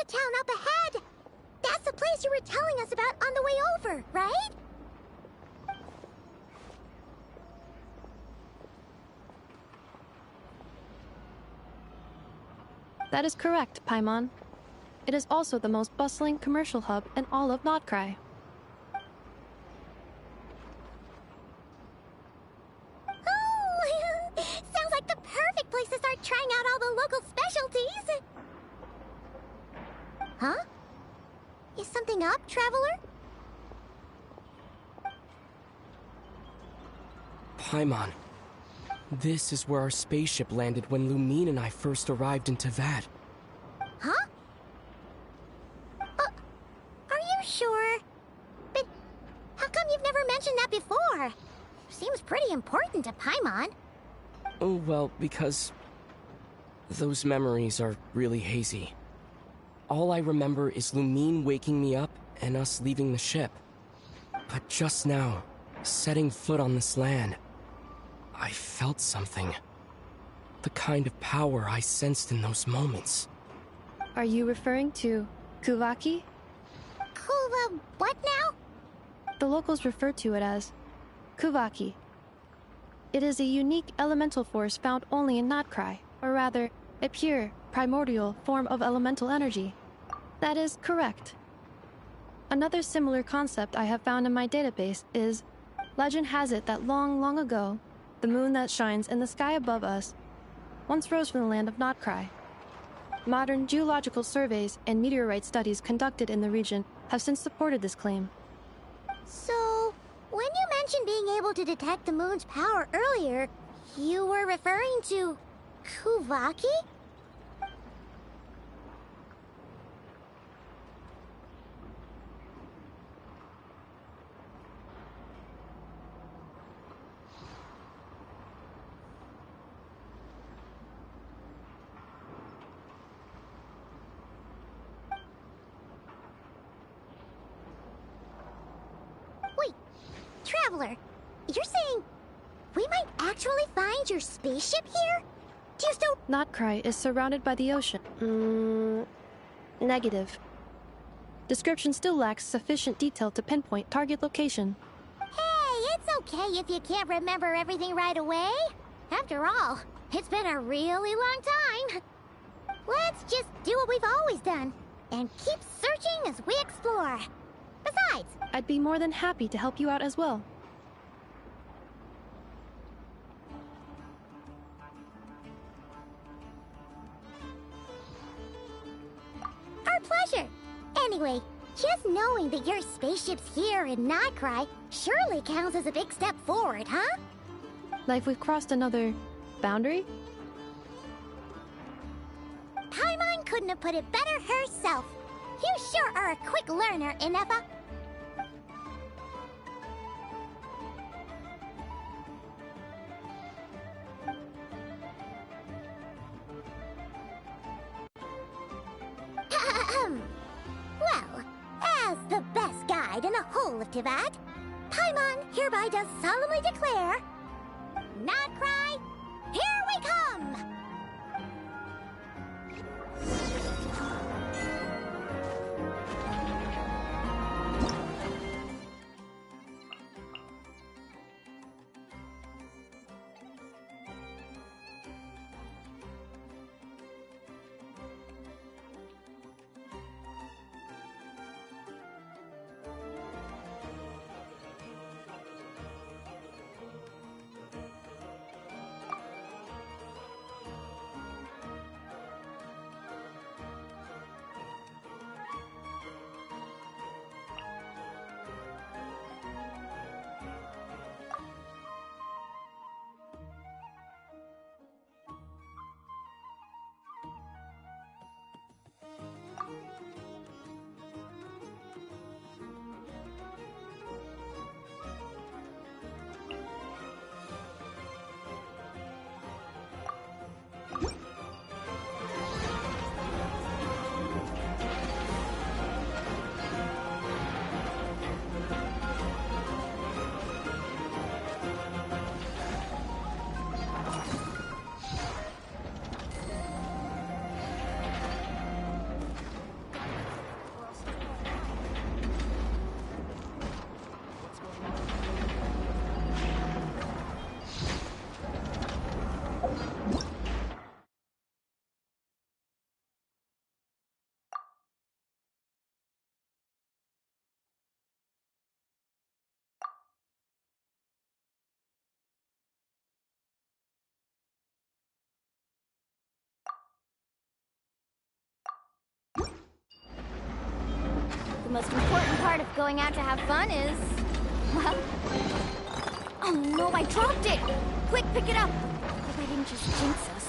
a town up ahead! That's the place you were telling us about on the way over, right? That is correct, Paimon. It is also the most bustling commercial hub in all of Notcry. Oh! Sounds like the perfect place to start trying out all the local specialties! Huh? Is something up, Traveler? Paimon, this is where our spaceship landed when Lumine and I first arrived in Teyvat. Huh? Are you sure? But how come you've never mentioned that before? Seems pretty important to Paimon. Oh, well, because those memories are really hazy. All I remember is Lumine waking me up and us leaving the ship. But just now, setting foot on this land, I felt something. The kind of power I sensed in those moments. Are you referring to Kuvaki? What now? The locals refer to it as Kuvaki. It is a unique elemental force found only in Notcry, or rather, a pure, primordial form of elemental energy. That is correct. Another similar concept I have found in my database is, legend has it that long, long ago, the moon that shines in the sky above us once rose from the land of Notcry. Modern geological surveys and meteorite studies conducted in the region have since supported this claim. So, when you mentioned being able to detect the moon's power earlier, you were referring to Kuvaki? Wait, Traveler, you're saying we might actually find your spaceship here? Do you still— Notcry is surrounded by the ocean. Negative. Description still lacks sufficient detail to pinpoint target location. Hey, it's okay if you can't remember everything right away. After all, it's been a really long time. Let's just do what we've always done, and keep searching as we explore. Besides, I'd be more than happy to help you out as well. our pleasure. Anyway, just knowing that your spaceship's here in Notcry surely counts as a big step forward, huh? Like we've crossed another boundary? Paimon couldn't have put it better herself. You sure are a quick learner, Inefa. Well, as the best guide in the whole of Teyvat, Paimon hereby does solemnly declare, Notcry, here we come! most important part of going out to have fun is... well... Oh no, I dropped it! Quick, pick it up! Hope I didn't just jinx us.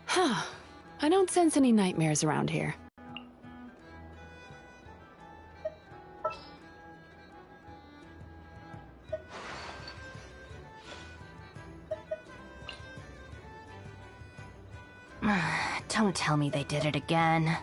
Huh. I don't sense any nightmares around here. Don't tell me they did it again.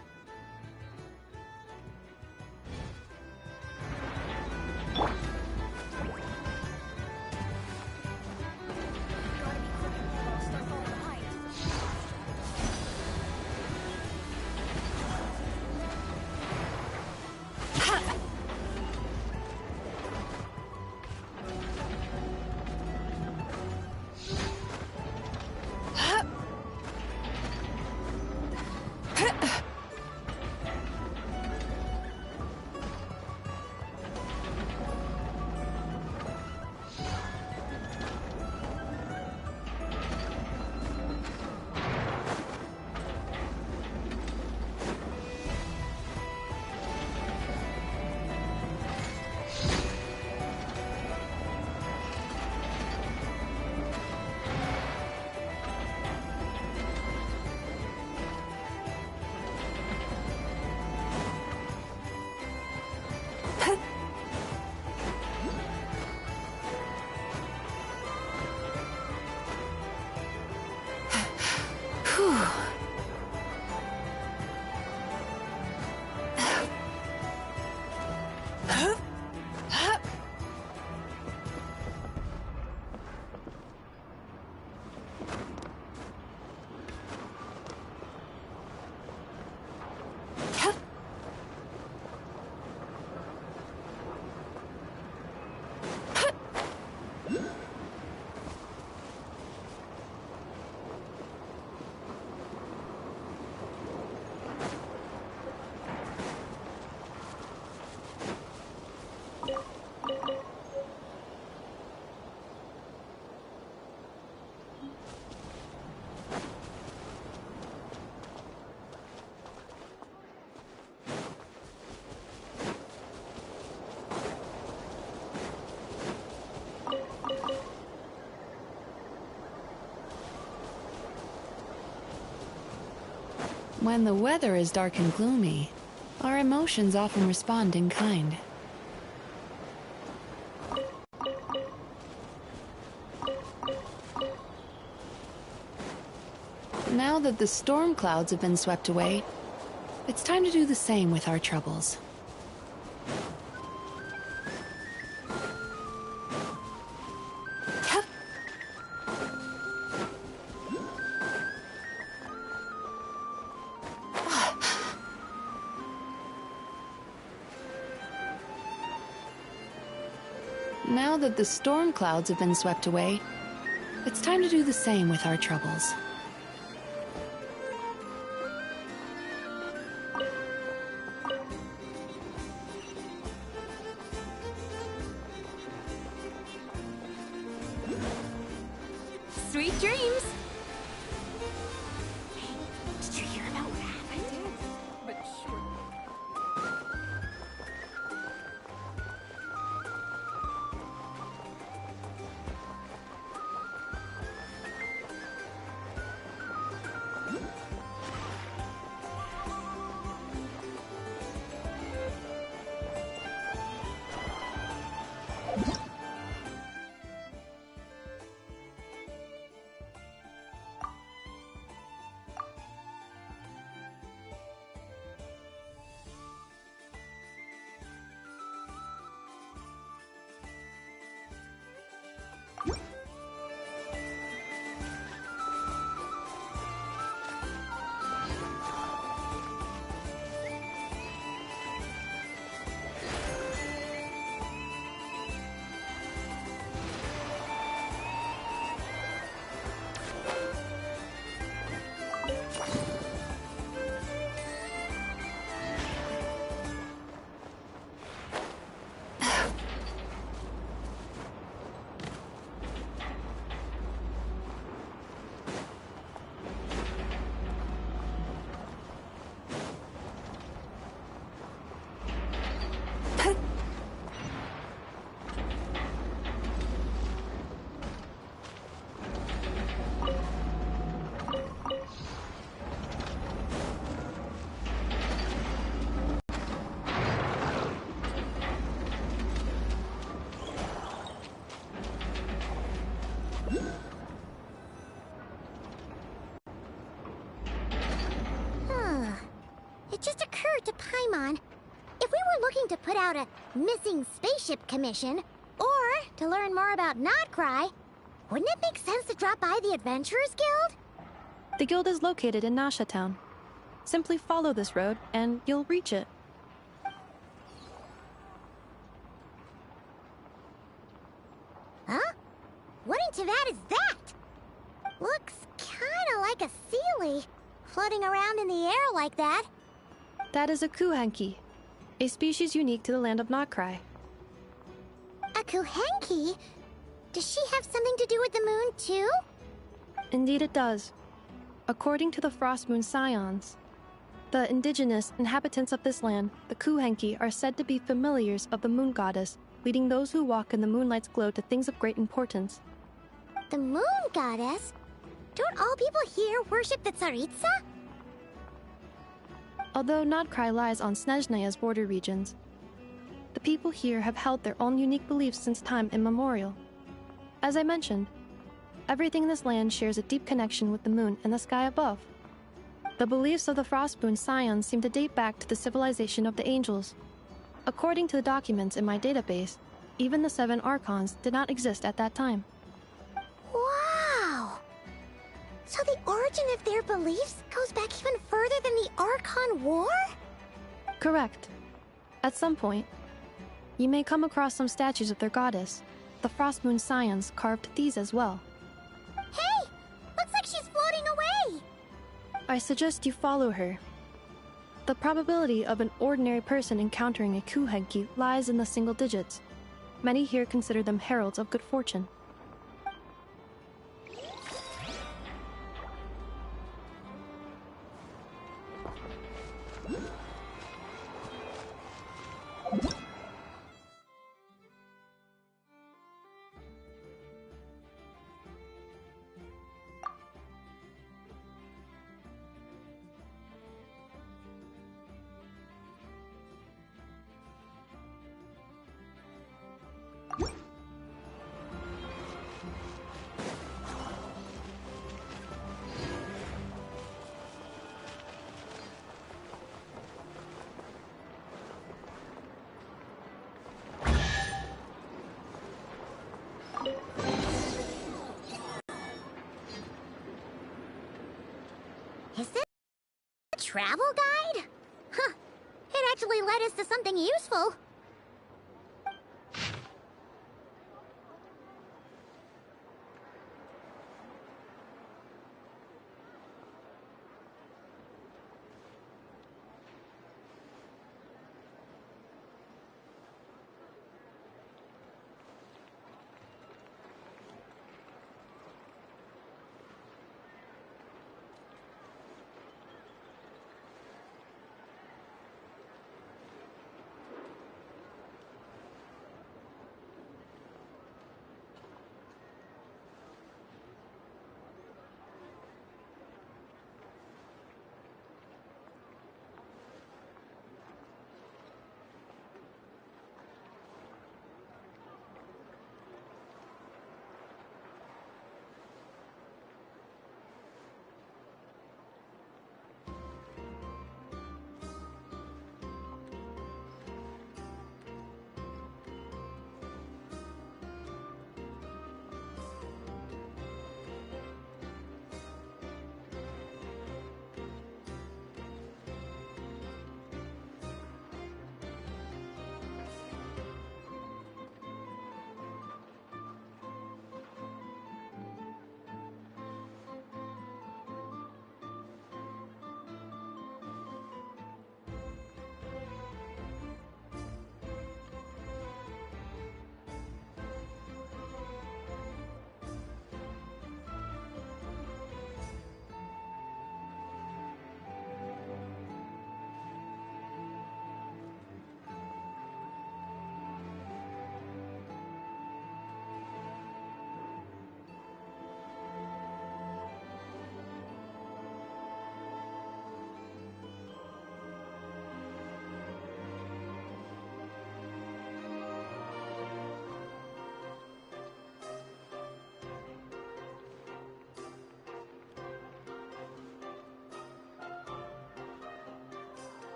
When the weather is dark and gloomy, our emotions often respond in kind. Now that the storm clouds have been swept away, it's time to do the same with our troubles. Now that the storm clouds have been swept away, it's time to do the same with our troubles. Sweet dreams! Did you hear about what happened? I did, but sure. it just occurred to Paimon. If we were looking to put out a missing spaceship commission, or to learn more about Notcry, wouldn't it make sense to drop by the Adventurers Guild? The guild is located in Nasha Town. Simply follow this road, and you'll reach it. Huh? What in Teyvat is that? Looks kinda like a Seelie, floating around in the air like that. That is a Kuhenki, a species unique to the land of Notcry. A Kuhenki? Does she have something to do with the moon, too? Indeed it does. According to the Frost Moon Scions, the indigenous inhabitants of this land, the Kuhenki, are said to be familiars of the moon goddess, leading those who walk in the moonlight's glow to things of great importance. The moon goddess? Don't all people here worship the Tsaritsa? Although Notcry lies on Snezhnaya's border regions, the people here have held their own unique beliefs since time immemorial. As I mentioned, everything in this land shares a deep connection with the moon and the sky above. The beliefs of the Frostmoon Scions seem to date back to the civilization of the angels. According to the documents in my database, even the 7 Archons did not exist at that time. Wow! So the origin of their beliefs goes back even further than the Archon War? Correct. At some point, you may come across some statues of their goddess. The Frostmoon Scions carved these as well. Hey! Looks like she's floating away! I suggest you follow her. The probability of an ordinary person encountering a Kuhenki lies in the single digits. Many here consider them heralds of good fortune. Is this a travel guide? Huh. It actually led us to something useful.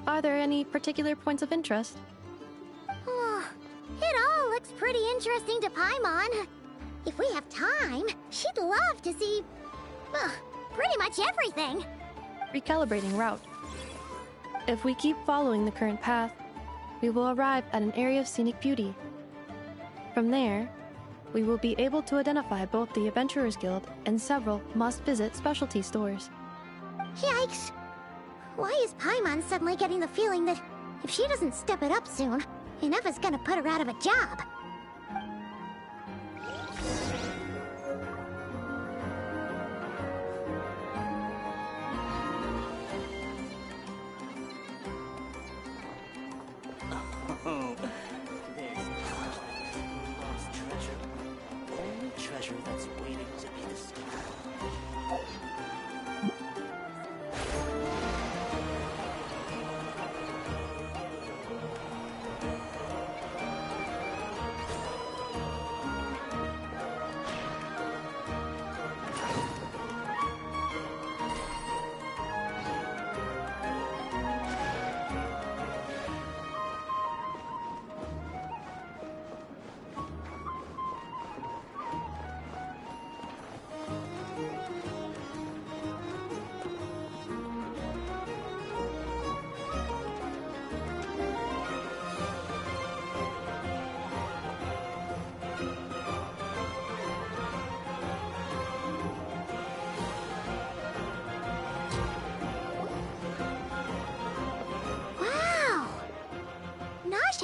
Are there any particular points of interest? It all looks pretty interesting to Paimon. If we have time, she'd love to see... pretty much everything. Recalibrating route. If we keep following the current path, we will arrive at an area of scenic beauty. From there, we will be able to identify both the Adventurers Guild and several must-visit specialty stores. Yikes! Why is Paimon suddenly getting the feeling that if she doesn't step it up soon, Ineva's gonna put her out of a job? Oh, there's lost treasure. Only treasure that's waiting to be discovered.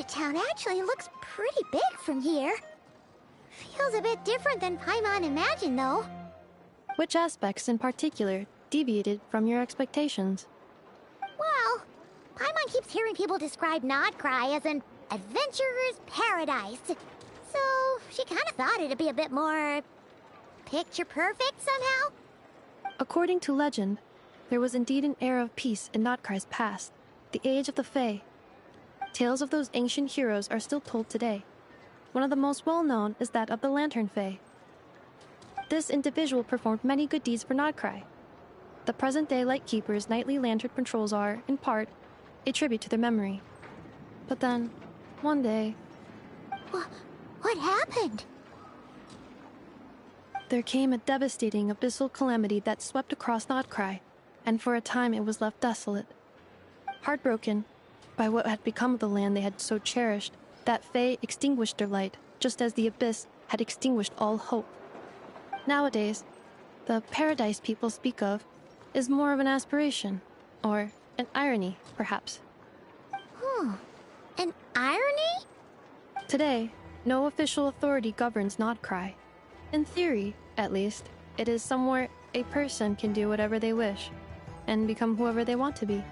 Town actually looks pretty big from here. Feels a bit different than Paimon imagined, though. Which aspects in particular deviated from your expectations? Well, Paimon keeps hearing people describe Nodcry as an adventurer's paradise. So she kind of thought it'd be a bit more picture perfect somehow. According to legend, there was indeed an era of peace in Notcry's past, the age of the Fae. Tales of those ancient heroes are still told today. One of the most well-known is that of the Lantern Fae. This individual performed many good deeds for Nodcry. The present-day Lightkeeper's nightly lantern patrols are, in part, a tribute to their memory. But then, one day... What happened? There came a devastating abyssal calamity that swept across Nodcry, and for a time it was left desolate. Heartbroken by what had become of the land they had so cherished, that Fae extinguished their light, just as the abyss had extinguished all hope. Nowadays, the paradise people speak of is more of an aspiration, or an irony, perhaps. An irony? Today, no official authority governs Nodcry. In theory, at least, it is somewhere a person can do whatever they wish, and become whoever they want to be.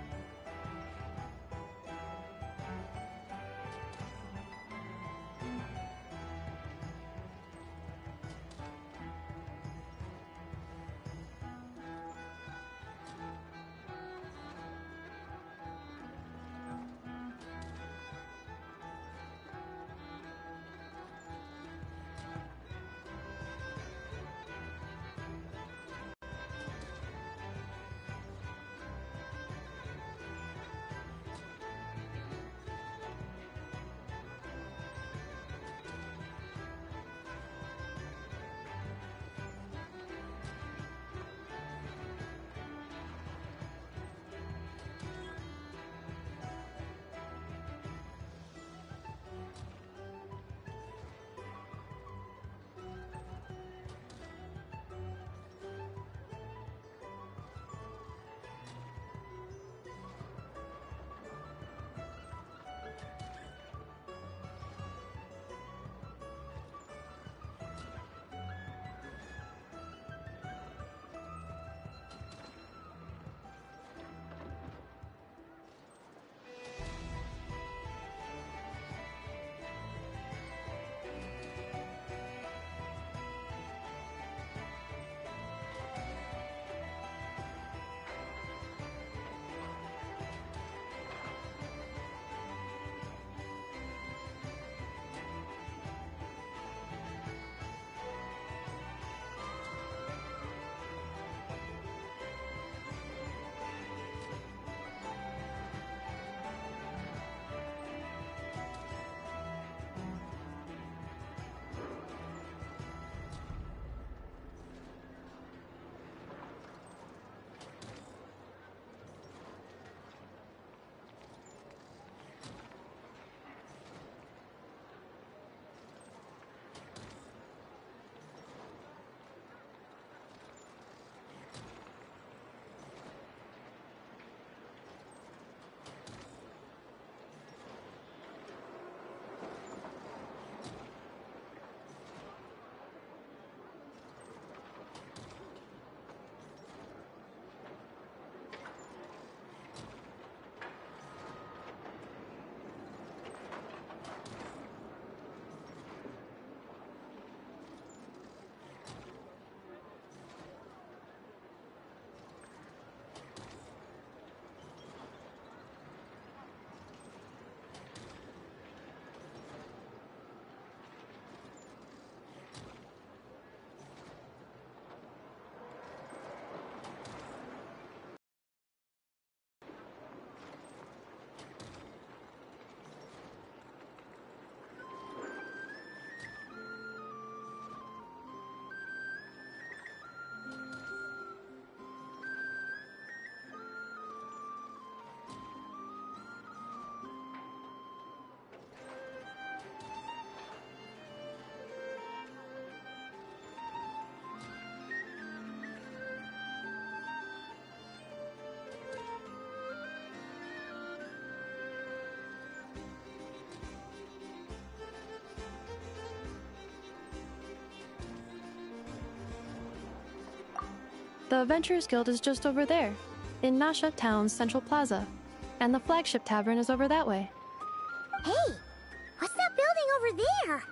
The Adventurers Guild is just over there, in Nasha Town's Central Plaza, and the flagship tavern is over that way. Hey, what's that building over there?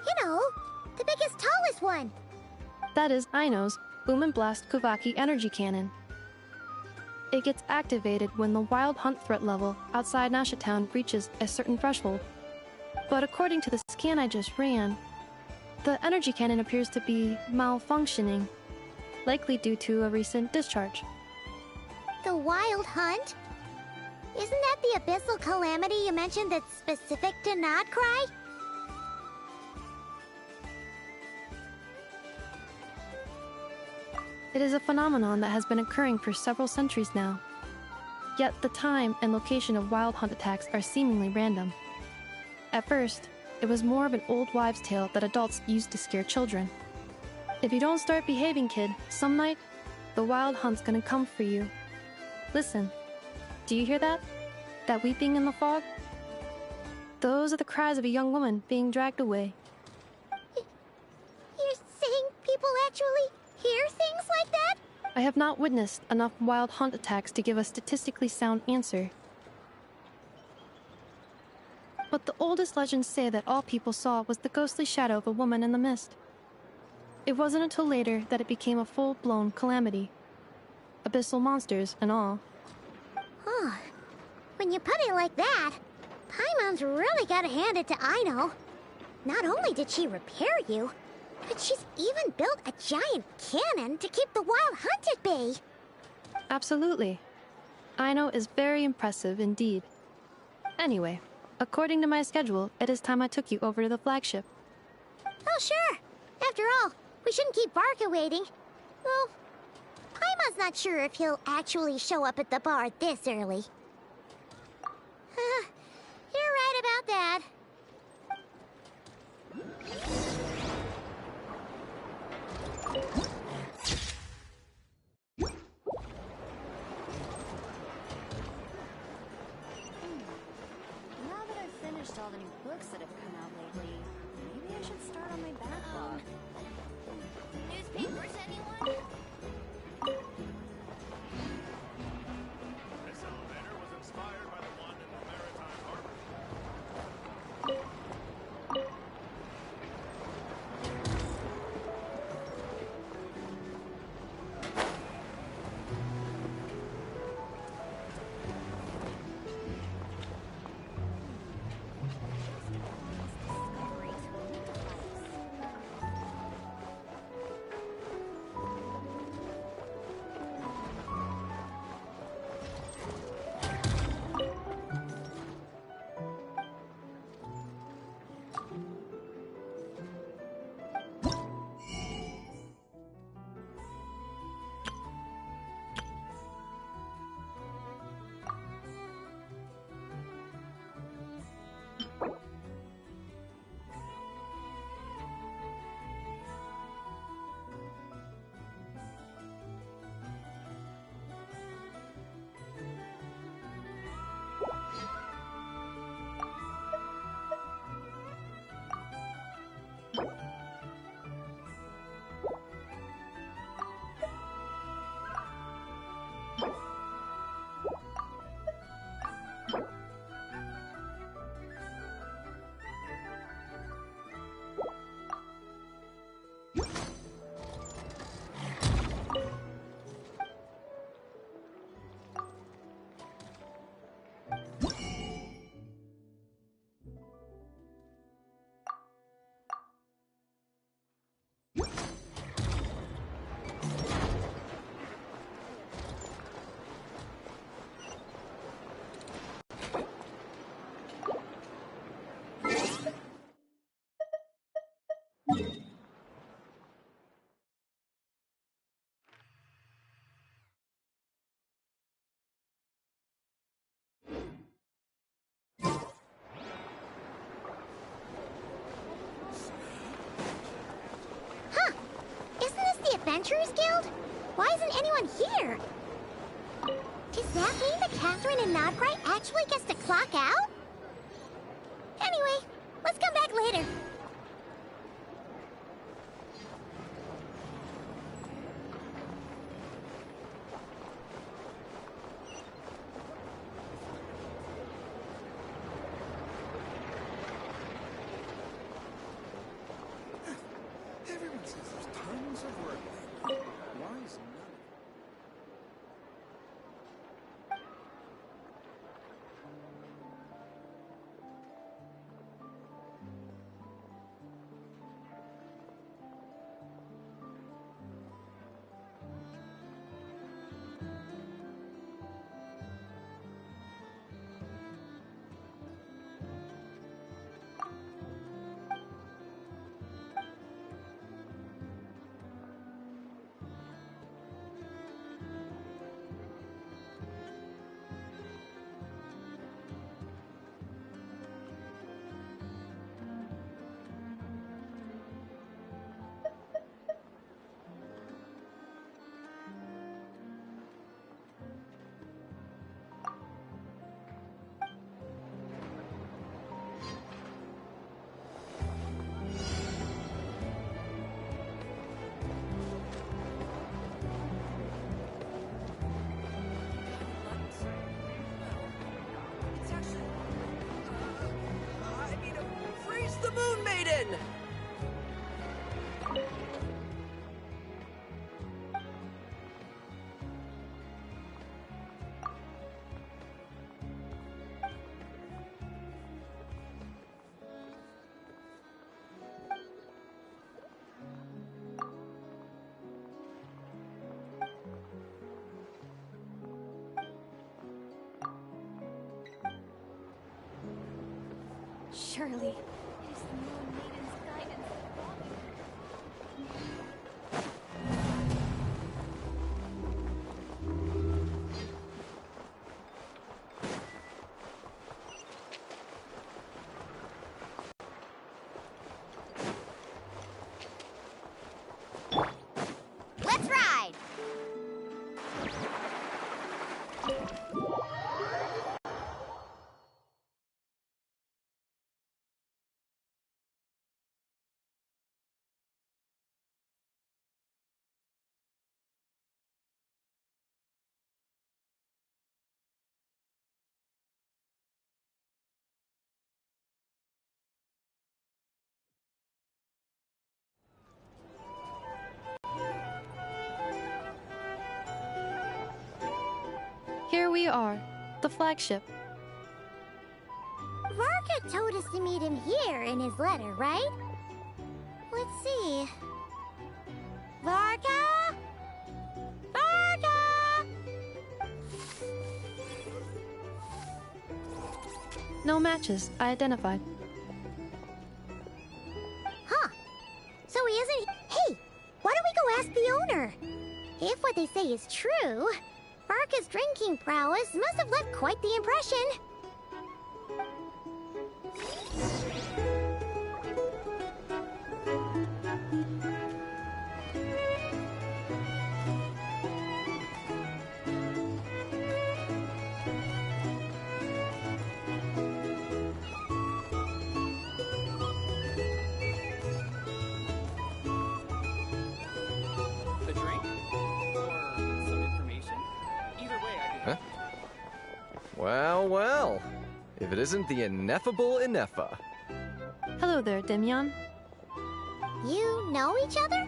You know, the biggest, tallest one. That is Aino's Boom and Blast Kuvaki energy cannon. It gets activated when the wild hunt threat level outside Nasha Town reaches a certain threshold. But according to the scan I just ran, the energy cannon appears to be malfunctioning, likely due to a recent discharge. The Wild Hunt? Isn't that the abyssal calamity you mentioned that's specific to Nodcry? It is a phenomenon that has been occurring for several centuries now. Yet the time and location of wild hunt attacks are seemingly random. At first, it was more of an old wives' tale that adults used to scare children. If you don't start behaving, kid, some night, the wild hunt's gonna come for you. Listen, do you hear that? That weeping in the fog? Those are the cries of a young woman being dragged away. You're saying people actually hear things like that? I have not witnessed enough wild hunt attacks to give a statistically sound answer. But the oldest legends say that all people saw was the ghostly shadow of a woman in the mist. It wasn't until later that it became a full-blown calamity. Abyssal monsters and all. Huh. When you put it like that, Paimon's really gotta hand it to Aino. Not only did she repair you, but she's even built a giant cannon to keep the wild hunt at bay. Absolutely. Aino is very impressive indeed. Anyway, according to my schedule, it is time I took you over to the flagship. Oh, sure. After all, we shouldn't keep Barca waiting. Well, Paimon's not sure if he'll actually show up at the bar this early. You're right about that. Now that I've finished all the new books that have come out lately, maybe I should start on my backlog. Newspapers, anyone? This elevator was inspired by the one in the Maritime Harbor. Adventurers Guild? Why isn't anyone here? Does that mean that Catherine and Nodcry actually gets to clock out? Anyway, let's come back later. Moon Maiden! Surely, it is the Moon Maiden's guidance that brought me here. Let's ride! Here we are, the flagship. Varka told us to meet him here in his letter, right? Let's see. Varka? Varka! No matches, I identified. Huh. So he isn't... Hey, why don't we go ask the owner? If what they say is true, Varka's drinking prowess must have left quite the impression. The drink? Or some information? Either way, I'd be... Huh? Well, well. If it isn't the ineffable Inefa. Hello there, Demyon. You know each other?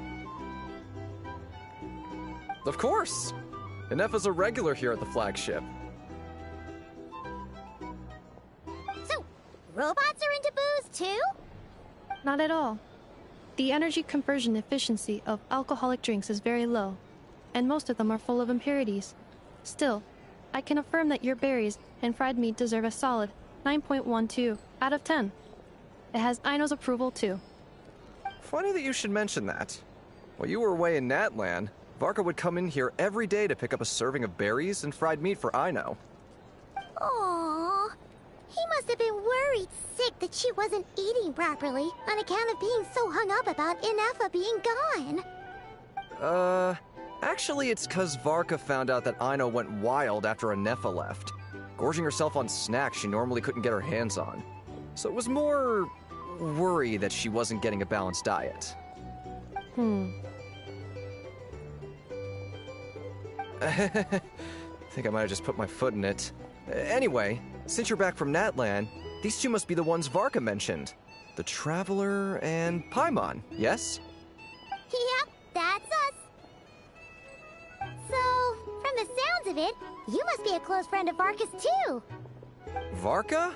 Of course! Inefa's a regular here at the flagship. So, robots are into booze too? Not at all. The energy conversion efficiency of alcoholic drinks is very low, and most of them are full of impurities. Still, I can affirm that your berries and fried meat deserve a solid 9.12 out of 10. It has Aino's approval too. Funny that you should mention that. While you were away in Natlan, Varka would come in here every day to pick up a serving of berries and fried meat for Aino. Aww. He must have been worried sick that she wasn't eating properly on account of being so hung up about Inefa being gone. Actually it's 'cause Varka found out that Aino went wild after Inefa left, gorging herself on snacks she normally couldn't get her hands on. So it was more worry that she wasn't getting a balanced diet. Think I might have just put my foot in it. Anyway, since you're back from Natlan, these two must be the ones Varka mentioned. The Traveler and Paimon, yes? Yep, that's us. So, from the sounds of it, you must be a close friend of Varka's too. Varka?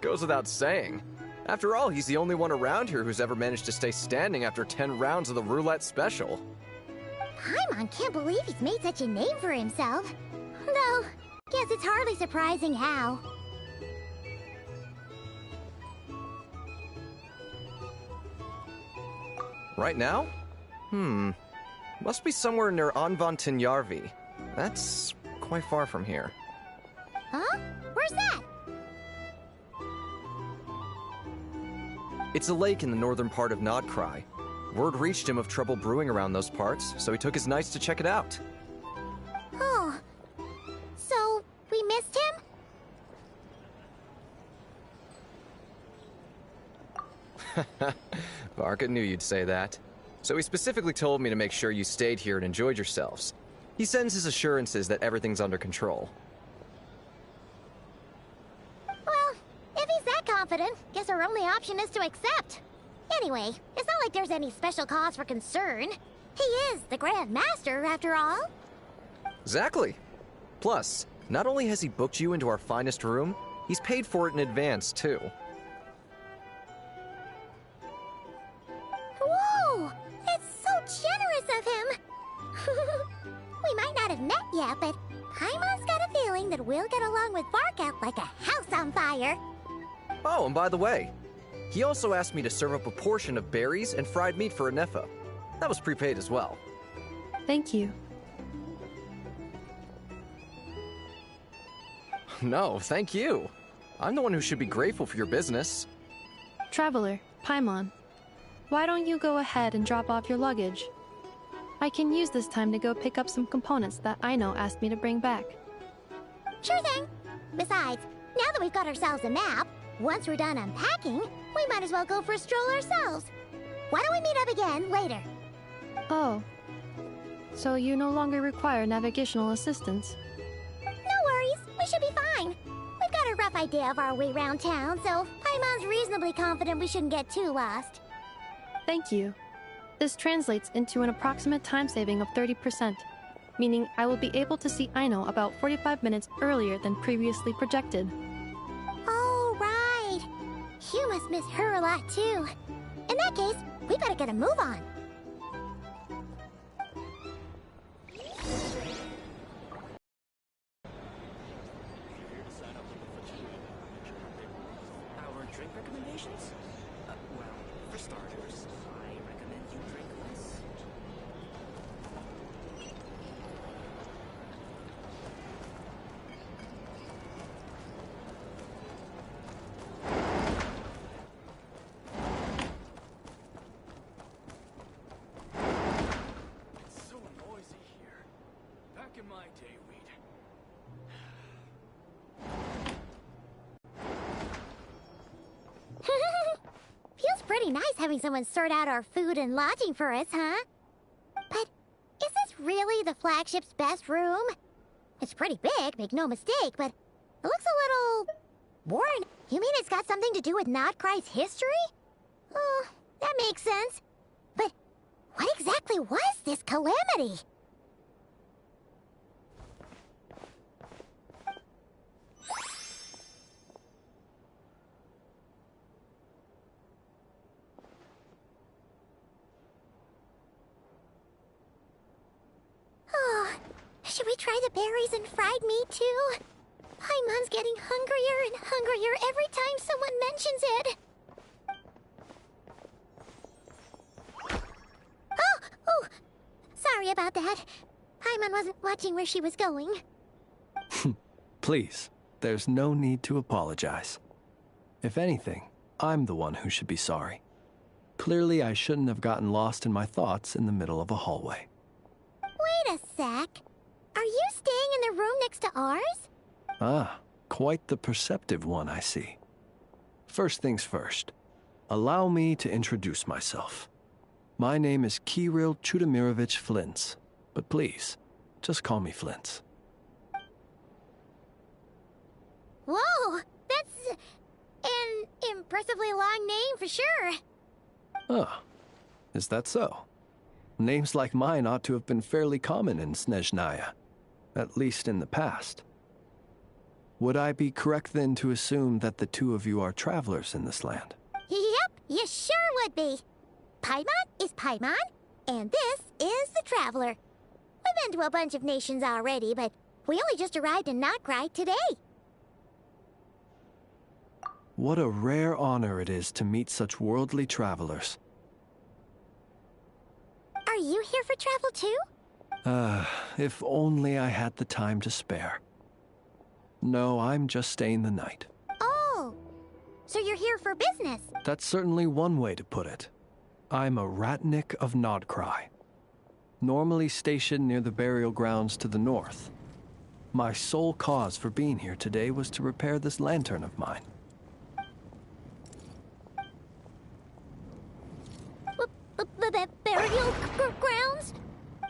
Goes without saying. After all, he's the only one around here who's ever managed to stay standing after 10 rounds of the roulette special. Paimon can't believe he's made such a name for himself. Though, guess it's hardly surprising how. Right now? Must be somewhere near Anvantinyarvi. That's quite far from here. Huh? Where's that? It's a lake in the northern part of Nodcry. Word reached him of trouble brewing around those parts, so he took his knights to check it out. Oh. So, we missed him? Varka knew you'd say that. So he specifically told me to make sure you stayed here and enjoyed yourselves. He sends his assurances that everything's under control. Well, if he's that confident, guess our only option is to accept. Anyway, it's not like there's any special cause for concern. He is the Grand Master, after all. Exactly. Plus, not only has he booked you into our finest room, he's paid for it in advance, too. Whoa! That's so generous of him! We might not have met yet, but Paimon's got a feeling that we'll get along with Varka like a house on fire. Oh, and by the way, he also asked me to serve up a portion of berries and fried meat for Anefa. That was prepaid as well. Thank you. No, thank you. I'm the one who should be grateful for your business. Traveler, Paimon, why don't you go ahead and drop off your luggage? I can use this time to go pick up some components that Aino asked me to bring back. Sure thing. Besides, now that we've got ourselves a map, once we're done unpacking, we might as well go for a stroll ourselves. Why don't we meet up again later? Oh. So you no longer require navigational assistance? No worries, we should be fine. We've got a rough idea of our way around town, so Paimon's reasonably confident we shouldn't get too lost. Thank you. This translates into an approximate time saving of 30%, meaning I will be able to see Aino about 45 minutes earlier than previously projected. Oh, right. You must miss her a lot, too. In that case, we better get a move on. Our drink recommendations? Well, for starters, I recommend you drink less. It's so noisy here. Back in my day, Feels pretty nice having someone sort out our food and lodging for us, huh? But is this really the flagship's best room? It's pretty big, make no mistake, but it looks a little boring. You mean it's got something to do with Nodcry's history? Oh, that makes sense. But what exactly was this calamity? Oh, should we try the berries and fried meat too? Paimon's getting hungrier and hungrier every time someone mentions it. Oh, sorry about that. Paimon wasn't watching where she was going. Please, there's no need to apologize. If anything, I'm the one who should be sorry. Clearly, I shouldn't have gotten lost in my thoughts in the middle of a hallway. Wait a sec. Are you staying in the room next to ours? Ah, quite the perceptive one, I see. First things first, allow me to introduce myself. My name is Kirill Chudamirovich Flintz, but please, just call me Flintz. Whoa, that's an impressively long name for sure. Oh, is that so? Names like mine ought to have been fairly common in Snezhnaya, at least in the past. Would I be correct then to assume that the two of you are travelers in this land? Yep, you sure would be. Paimon is Paimon, and this is the Traveler. We've been to a bunch of nations already, but we only just arrived in Nodcry today. What a rare honor it is to meet such worldly travelers. Are you here for travel too? If only I had the time to spare. No, I'm just staying the night. Oh, so you're here for business? That's certainly one way to put it. I'm a Ratnik of Nodcry, normally stationed near the burial grounds to the north. My sole cause for being here today was to repair this lantern of mine. Burial grounds?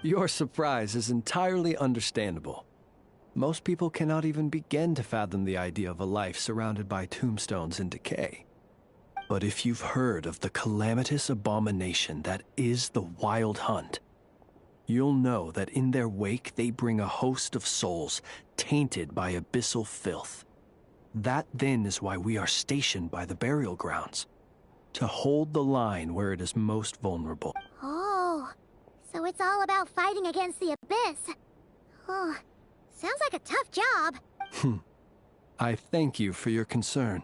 Your surprise is entirely understandable. Most people cannot even begin to fathom the idea of a life surrounded by tombstones and decay. But if you've heard of the calamitous abomination that is the Wild Hunt, you'll know that in their wake they bring a host of souls tainted by abyssal filth. That then is why we are stationed by the burial grounds, to hold the line where it is most vulnerable. Oh, so it's all about fighting against the abyss. Oh, sounds like a tough job. I thank you for your concern.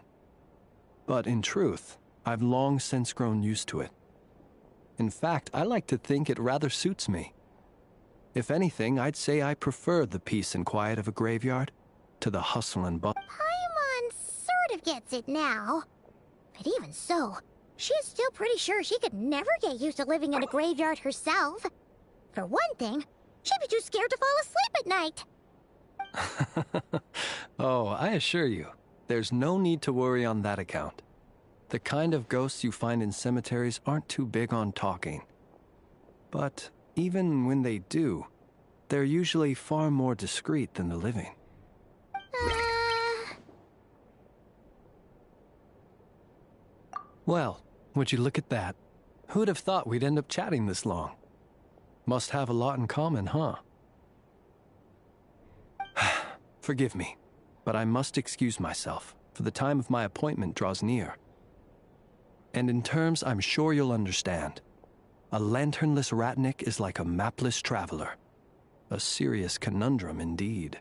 But in truth, I've long since grown used to it. In fact, I like to think it rather suits me. If anything, I'd say I prefer the peace and quiet of a graveyard to the hustle and bustle. Paimon sort of gets it now. But even so, she's still pretty sure she could never get used to living in a graveyard herself. For one thing, she'd be too scared to fall asleep at night. Oh, I assure you, there's no need to worry on that account. The kind of ghosts you find in cemeteries aren't too big on talking. But even when they do, they're usually far more discreet than the living. Well, would you look at that? Who'd have thought we'd end up chatting this long? Must have a lot in common, huh? Forgive me, but I must excuse myself, for the time of my appointment draws near. And in terms I'm sure you'll understand, a lanternless Ratnik is like a mapless traveler. A serious conundrum indeed.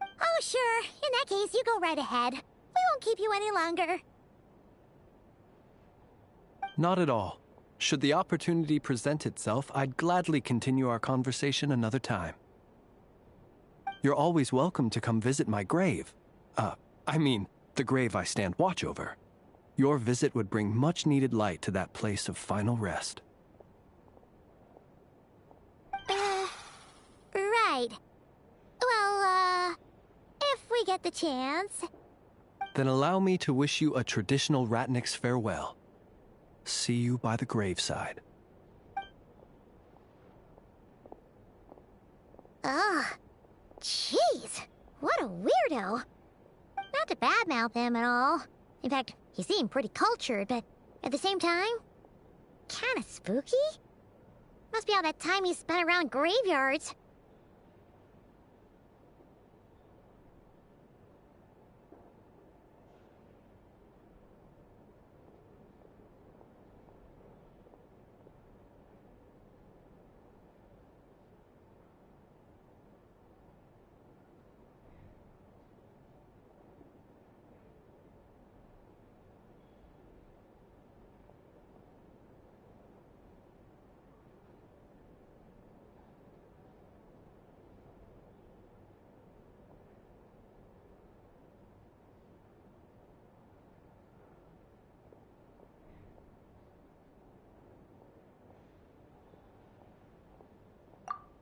Oh, sure. In that case, you go right ahead. We won't keep you any longer. Not at all. Should the opportunity present itself, I'd gladly continue our conversation another time. You're always welcome to come visit my grave. I mean, the grave I stand watch over. Your visit would bring much-needed light to that place of final rest. Right. Well, if we get the chance. Then allow me to wish you a traditional Ratnik's farewell. See you by the graveside. Ugh. Jeez. What a weirdo. Not to badmouth him at all. In fact, he seemed pretty cultured, but at the same time, kinda spooky? Must be all that time he spent around graveyards.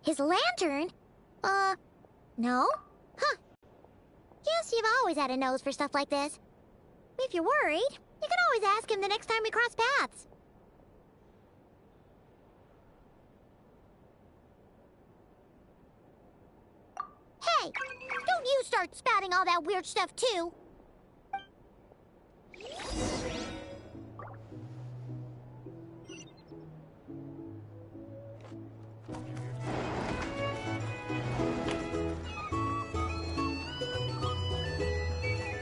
His lantern? No? Huh. Guess you've always had a nose for stuff like this. If you're worried, you can always ask him the next time we cross paths. Hey! Don't you start spouting all that weird stuff, too!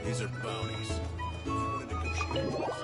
These are bounties. If you want to negotiate.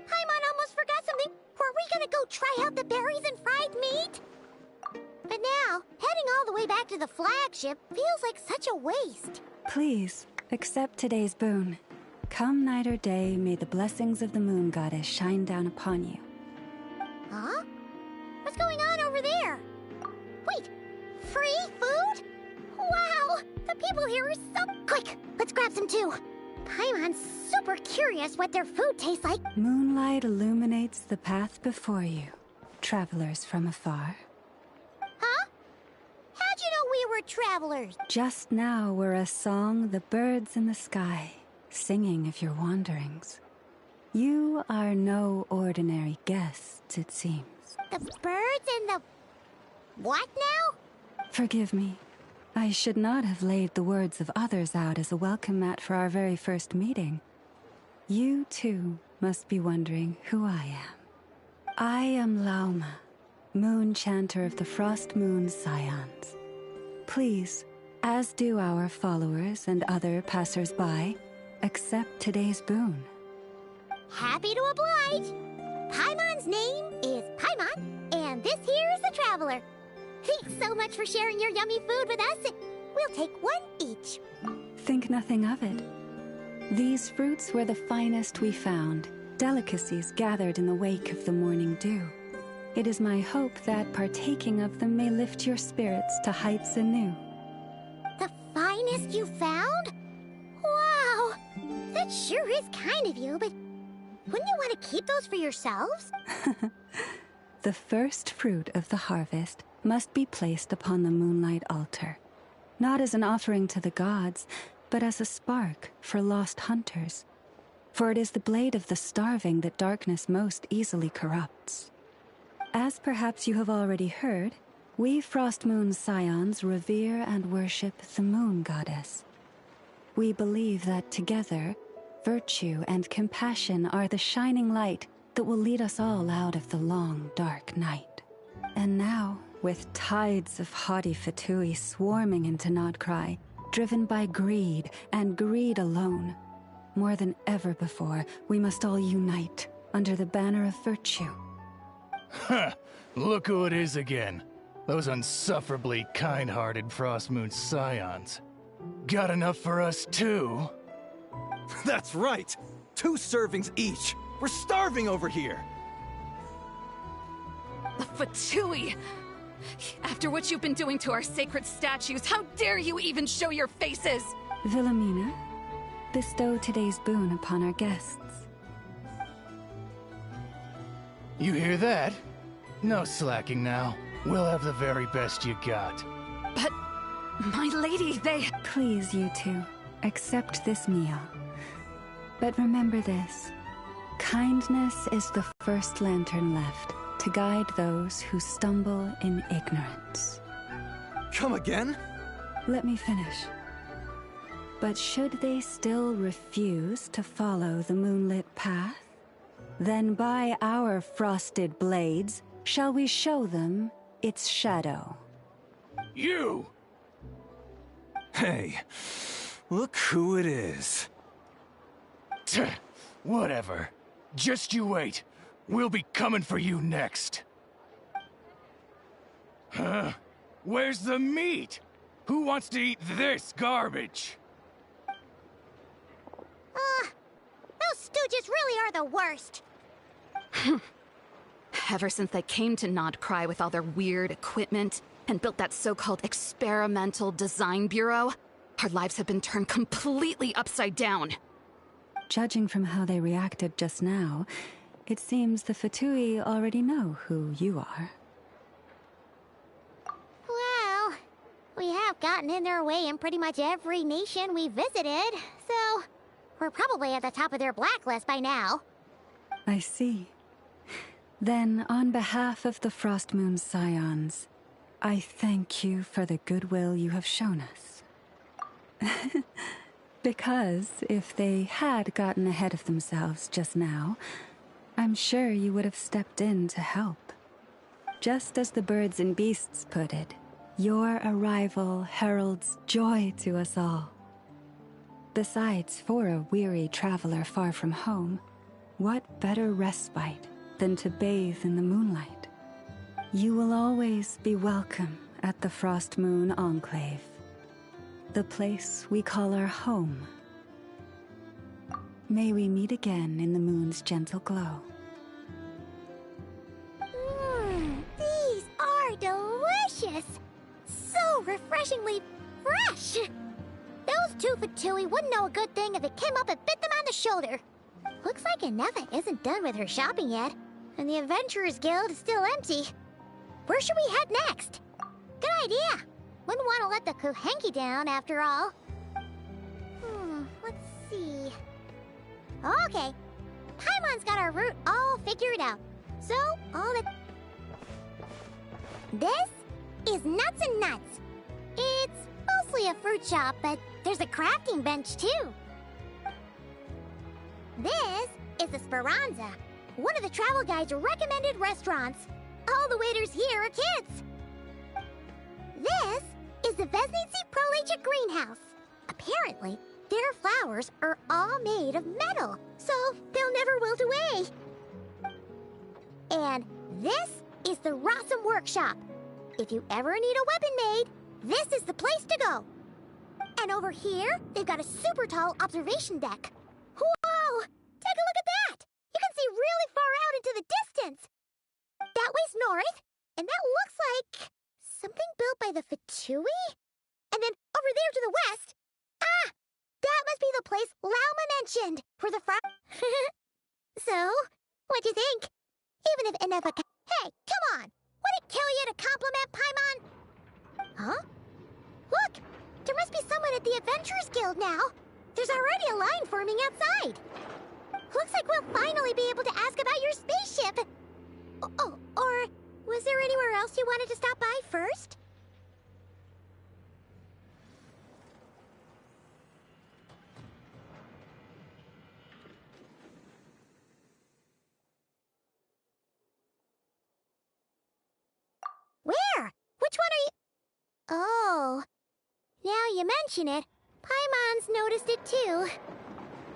Paimon almost forgot something. Were we gonna go try out the berries and fried meat? But now, heading all the way back to the flagship feels like such a waste. Please, accept today's boon. Come night or day, may the blessings of the moon goddess shine down upon you. Huh? What's going on over there? Wait, free food? Wow, the people here are so... Quick, let's grab some too. Paimon's super curious what their food tastes like. Moonlight illuminates the path before you, travelers from afar. Huh? How'd you know we were travelers? Just now were a song the birds in the sky, singing of your wanderings. You are no ordinary guests, it seems. The birds and the... what now? Forgive me. I should not have laid the words of others out as a welcome mat for our very first meeting. You, too, must be wondering who I am. I am Lauma, moon chanter of the Frost Moon Scions. Please, as do our followers and other passers-by, accept today's boon. Happy to oblige. Paimon's name is Paimon, and this here is the traveler. Thanks so much for sharing your yummy food with us. We'll take one each. Think nothing of it. These fruits were the finest we found, delicacies gathered in the wake of the morning dew. It is my hope that partaking of them may lift your spirits to heights anew. The finest you found? Wow! That sure is kind of you, but wouldn't you want to keep those for yourselves? The first fruit of the harvest must be placed upon the moonlight altar, not as an offering to the gods, but as a spark for lost hunters. For it is the blade of the starving that darkness most easily corrupts. As perhaps you have already heard, we Frost Moon Scions revere and worship the moon goddess. We believe that together, virtue and compassion are the shining light that will lead us all out of the long, dark night. And now, with tides of haughty Fatui swarming into Nodcry, driven by greed, and greed alone, more than ever before, we must all unite under the banner of virtue. Huh! Look who it is again. Those unsufferably kind-hearted Frost Moon Scions. Got enough for us too? That's right! 2 servings each! We're starving over here! The Fatui! After what you've been doing to our sacred statues, how dare you even show your faces? Wilhelmina, bestow today's boon upon our guests. You hear that? No slacking now. We'll have the very best you got. But, my lady, they... Please, you two, accept this meal. But remember this. Kindness is the first lantern left to guide those who stumble in ignorance. Come again? Let me finish. But should they still refuse to follow the moonlit path, then by our frosted blades shall we show them its shadow. You! Hey, look who it is. Whatever. Just you wait. We'll be coming for you next. Huh? Where's the meat? Who wants to eat this garbage? Those stooges really are the worst. Ever since they came to Nodcry with all their weird equipment and built that so-called experimental design bureau, our lives have been turned completely upside down. Judging from how they reacted just now, it seems the Fatui already know who you are. Well, we have gotten in their way in pretty much every nation we visited, so we're probably at the top of their blacklist by now. I see. Then, on behalf of the Frost Moon Scions, I thank you for the goodwill you have shown us. Because if they had gotten ahead of themselves just now, I'm sure you would have stepped in to help. Just as the birds and beasts put it, your arrival heralds joy to us all. Besides, for a weary traveler far from home, what better respite than to bathe in the moonlight? You will always be welcome at the Frost Moon Enclave, the place we call our home. May we meet again in the moon's gentle glow. These are delicious! So refreshingly fresh! Those two Fatui wouldn't know a good thing if it came up and bit them on the shoulder. Looks like Anefa isn't done with her shopping yet, and the Adventurers Guild is still empty. Where should we head next? Good idea! Wouldn't want to let the Kuhenki down, after all. Let's see... Okay. Paimon's got our route all figured out. So, This is Nuts and Nuts. It's mostly a fruit shop, but there's a crafting bench, too. This is the Speranza, one of the travel guide's recommended restaurants. All the waiters here are kids. This is the Vesnici Prolicha greenhouse. Apparently, their flowers are all made of metal, so they'll never wilt away. And this is the Rossum Workshop. If you ever need a weapon made, this is the place to go. And over here, they've got a super tall observation deck. Whoa! Take a look at that! You can see really far out into the distance. That way's north, and that looks like something built by the Fatui? And then over there to the west, that must be the place Lauma mentioned for the So, what'd you think? Even if Anefa Hey, come on! Would it kill you to compliment Paimon? Huh? Look! There must be someone at the Adventurers Guild now. There's already a line forming outside. Looks like we'll finally be able to ask about your spaceship. Oh, or was there anywhere else you wanted to stop by first? Where? Which one are you... Oh. Now you mention it, Paimon's noticed it too.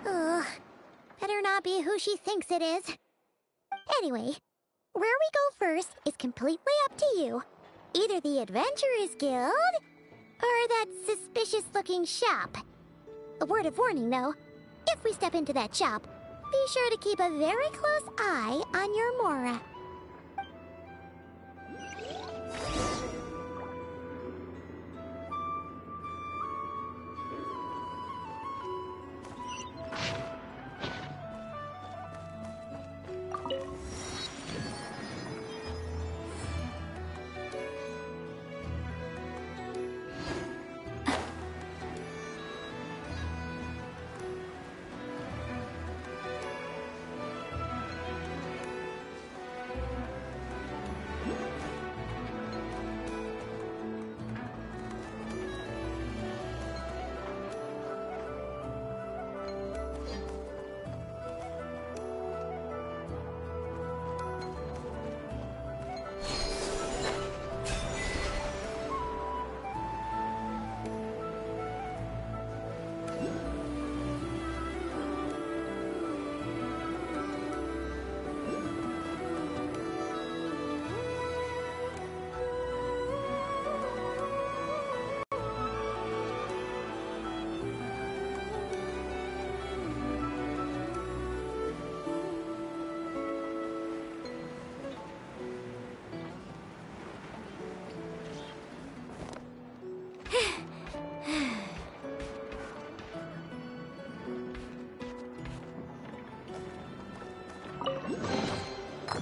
Ugh. Better not be who she thinks it is. Anyway, where we go first is completely up to you. Either the Adventurers Guild, or that suspicious-looking shop. A word of warning, though. If we step into that shop, be sure to keep a very close eye on your Mora.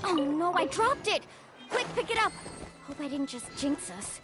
Oh no, I dropped it! Quick, pick it up! Hope I didn't just jinx us.